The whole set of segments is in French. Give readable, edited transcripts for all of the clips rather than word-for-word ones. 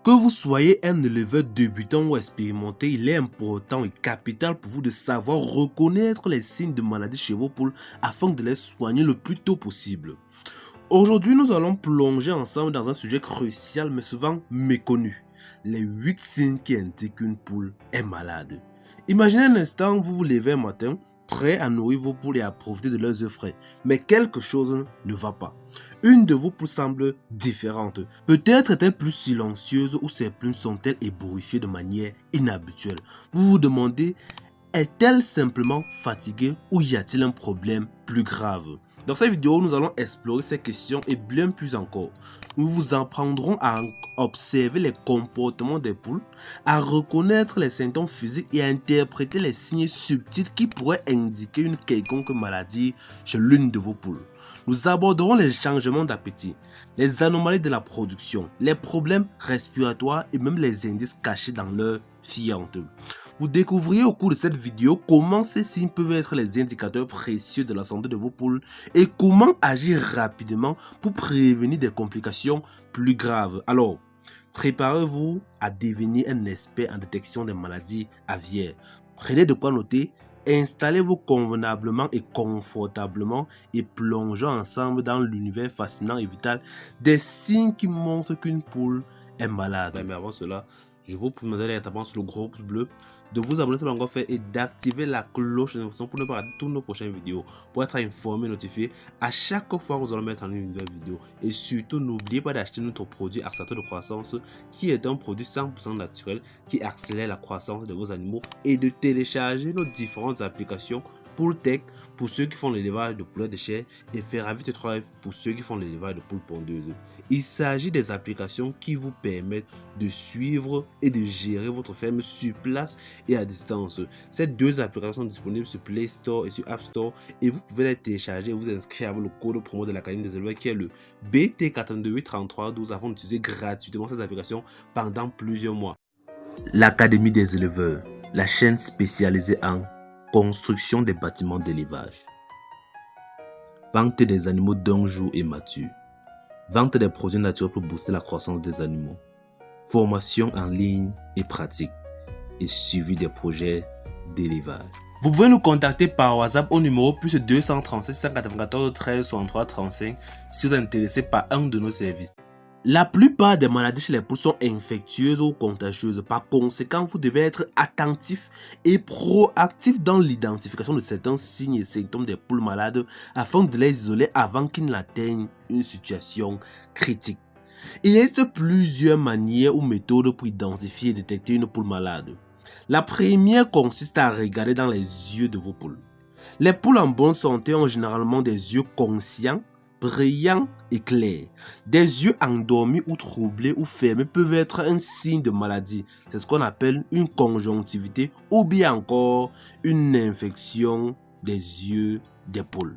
Que vous soyez un éleveur débutant ou expérimenté, il est important et capital pour vous de savoir reconnaître les signes de maladie chez vos poules afin de les soigner le plus tôt possible. Aujourd'hui, nous allons plonger ensemble dans un sujet crucial mais souvent méconnu. Les 8 signes qui indiquent qu'une poule est malade. Imaginez un instant, vous vous levez un matin, prêt à nourrir vos poules et à profiter de leurs œufs frais. Mais quelque chose ne va pas. Une de vos poules semble différente. Peut-être est-elle plus silencieuse ou ses plumes sont-elles ébouriffées de manière inhabituelle. Vous vous demandez, est-elle simplement fatiguée ou y a-t-il un problème plus grave? Dans cette vidéo, nous allons explorer ces questions et bien plus encore. Nous vous apprendrons à observer les comportements des poules, à reconnaître les symptômes physiques et à interpréter les signes subtils qui pourraient indiquer une quelconque maladie chez l'une de vos poules. Nous aborderons les changements d'appétit, les anomalies de la production, les problèmes respiratoires et même les indices cachés dans leur fiente. Vous découvrirez au cours de cette vidéo comment ces signes peuvent être les indicateurs précieux de la santé de vos poules et comment agir rapidement pour prévenir des complications plus graves. Alors, préparez-vous à devenir un expert en détection des maladies aviaires. Prenez de quoi noter, installez-vous convenablement et confortablement et plongeons ensemble dans l'univers fascinant et vital des signes qui montrent qu'une poule est malade. Mais avant cela, je vous demanderai en tapant sur le gros pouce bleu de vous abonner si ce n'est pas encore fait et d'activer la cloche de notification pour ne pas rater toutes nos prochaines vidéos, pour être informé et notifié à chaque fois que nous allons mettre en ligne une nouvelle vidéo. Et surtout, n'oubliez pas d'acheter notre produit accélérateur de croissance qui est un produit 100% naturel qui accélère la croissance de vos animaux et de télécharger nos différentes applications Poultec pour ceux qui font l'élevage de poulets de chair et Ferravite 3F pour ceux qui font l'élevage de poules pondeuses. Il s'agit des applications qui vous permettent de suivre et de gérer votre ferme sur place et à distance. Ces deux applications sont disponibles sur Play Store et sur App Store et vous pouvez les télécharger et vous inscrire avec le code promo de l'Académie des éleveurs qui est le BT4283312 afin d'utiliser gratuitement ces applications pendant plusieurs mois. L'Académie des éleveurs, la chaîne spécialisée en construction des bâtiments d'élevage, vente des animaux d'un jour et mature, vente des produits naturels pour booster la croissance des animaux, formation en ligne et pratique et suivi des projets d'élevage. Vous pouvez nous contacter par WhatsApp au numéro plus 237 194 13 63 35 si vous êtes intéressé par un de nos services. La plupart des maladies chez les poules sont infectieuses ou contagieuses. Par conséquent, vous devez être attentif et proactif dans l'identification de certains signes et symptômes des poules malades afin de les isoler avant qu'ils n'atteignent une situation critique. Il existe plusieurs manières ou méthodes pour identifier et détecter une poule malade. La première consiste à regarder dans les yeux de vos poules. Les poules en bonne santé ont généralement des yeux conscients, brillants et clairs. Des yeux endormis ou troublés ou fermés peuvent être un signe de maladie. C'est ce qu'on appelle une conjonctivité ou bien encore une infection des yeux des poules.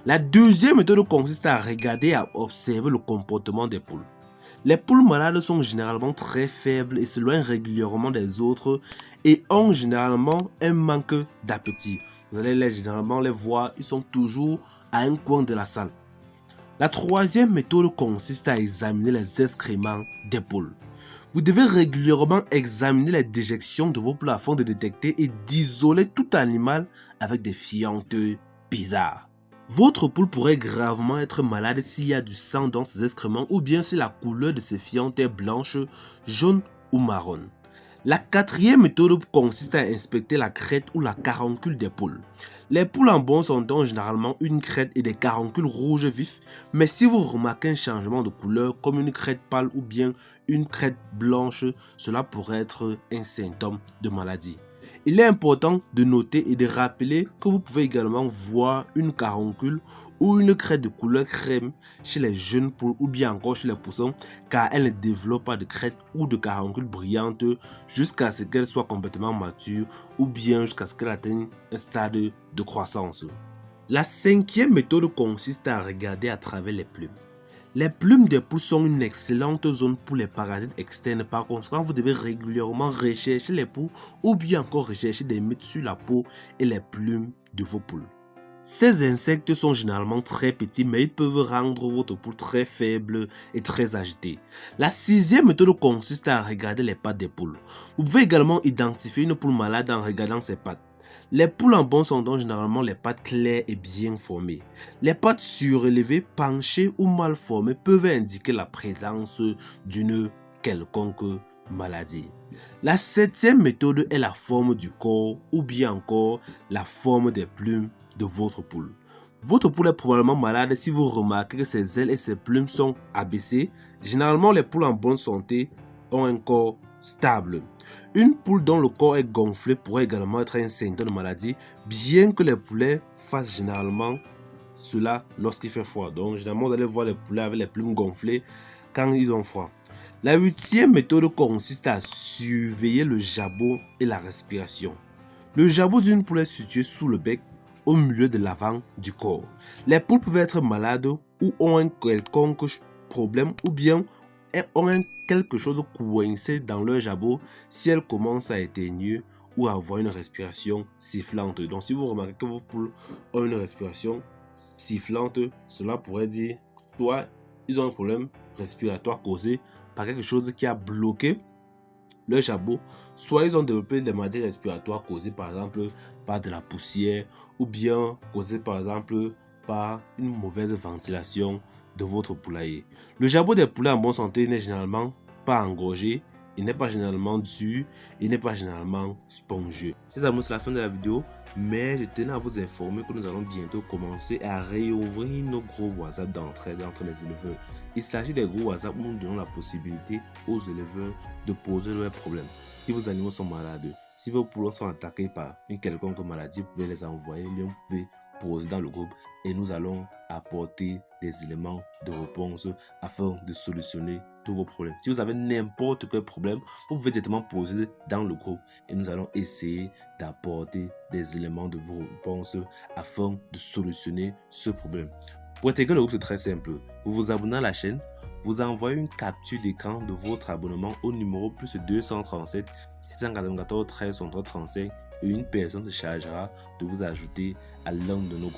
La deuxième méthode consiste à regarder et à observer le comportement des poules. Les poules malades sont généralement très faibles et s'éloignent régulièrement des autres et ont généralement un manque d'appétit. Vous allez généralement les voir, ils sont toujours à un coin de la salle. La troisième méthode consiste à examiner les excréments des poules. Vous devez régulièrement examiner les déjections de vos poules afin de détecter et d'isoler tout animal avec des fientes bizarres. Votre poule pourrait gravement être malade s'il y a du sang dans ses excréments ou bien si la couleur de ses fientes est blanche, jaune ou marron. La quatrième méthode consiste à inspecter la crête ou la caroncule des poules. Les poules en bonne santé ont généralement une crête et des caroncules rouges vifs, mais si vous remarquez un changement de couleur comme une crête pâle ou bien une crête blanche, cela pourrait être un symptôme de maladie. Il est important de noter et de rappeler que vous pouvez également voir une caroncule ou une crête de couleur crème chez les jeunes poules ou bien encore chez les poussins car elles ne développent pas de crête ou de caroncule brillante jusqu'à ce qu'elles soient complètement matures ou bien jusqu'à ce qu'elles atteignent un stade de croissance. La cinquième méthode consiste à regarder à travers les plumes. Les plumes des poules sont une excellente zone pour les parasites externes. Par conséquent, vous devez régulièrement rechercher les poules ou bien encore rechercher des mythes sur la peau et les plumes de vos poules. Ces insectes sont généralement très petits, mais ils peuvent rendre votre poule très faible et très agitée. La sixième méthode consiste à regarder les pattes des poules. Vous pouvez également identifier une poule malade en regardant ses pattes. Les poules en bonne santé ont généralement les pattes claires et bien formées. Les pattes surélevées, penchées ou mal formées peuvent indiquer la présence d'une quelconque maladie. La septième méthode est la forme du corps ou bien encore la forme des plumes de votre poule. Votre poule est probablement malade si vous remarquez que ses ailes et ses plumes sont abaissées. Généralement, les poules en bonne santé ont un corps stable. Une poule dont le corps est gonflé pourrait également être un symptôme de maladie, bien que les poulets fassent généralement cela lorsqu'il fait froid. Donc, généralement, vous allez voir les poulets avec les plumes gonflées quand ils ont froid. La huitième méthode consiste à surveiller le jabot et la respiration. Le jabot d'une poule est situé sous le bec, au milieu de l'avant du corps. Les poules peuvent être malades ou ont un quelconque problème ou bien ont quelque chose coincé dans leur jabot si elles commencent à éternuer ou à avoir une respiration sifflante. Donc si vous remarquez que vos poules ont une respiration sifflante, cela pourrait dire soit ils ont un problème respiratoire causé par quelque chose qui a bloqué leur jabot, soit ils ont développé des maladies respiratoires causées par exemple par de la poussière ou bien causées par exemple par une mauvaise ventilation de votre poulailler. Le jabot des poulets en bonne santé n'est généralement pas engorgé, il n'est pas généralement dur, il n'est pas généralement spongieux. Chers amis, c'est la fin de la vidéo, mais je tenais à vous informer que nous allons bientôt commencer à réouvrir nos groupes WhatsApp d'entraide entre les éleveurs. Il s'agit des groupes WhatsApp où nous donnons la possibilité aux éleveurs de poser leurs problèmes. Si vos animaux sont malades, si vos poules sont attaqués par une quelconque maladie, vous pouvez les envoyer, bien vous pouvez poser dans le groupe et nous allons apporter des éléments de réponse afin de solutionner tous vos problèmes. Si vous avez n'importe quel problème, vous pouvez directement poser dans le groupe et nous allons essayer d'apporter des éléments de vos réponses afin de solutionner ce problème. Pour intégrer le groupe, c'est très simple. Vous vous abonnez à la chaîne, vous envoyez une capture d'écran de votre abonnement au numéro plus 237 694 13 35 et une personne se chargera de vous ajouter à l'un de nos groupes.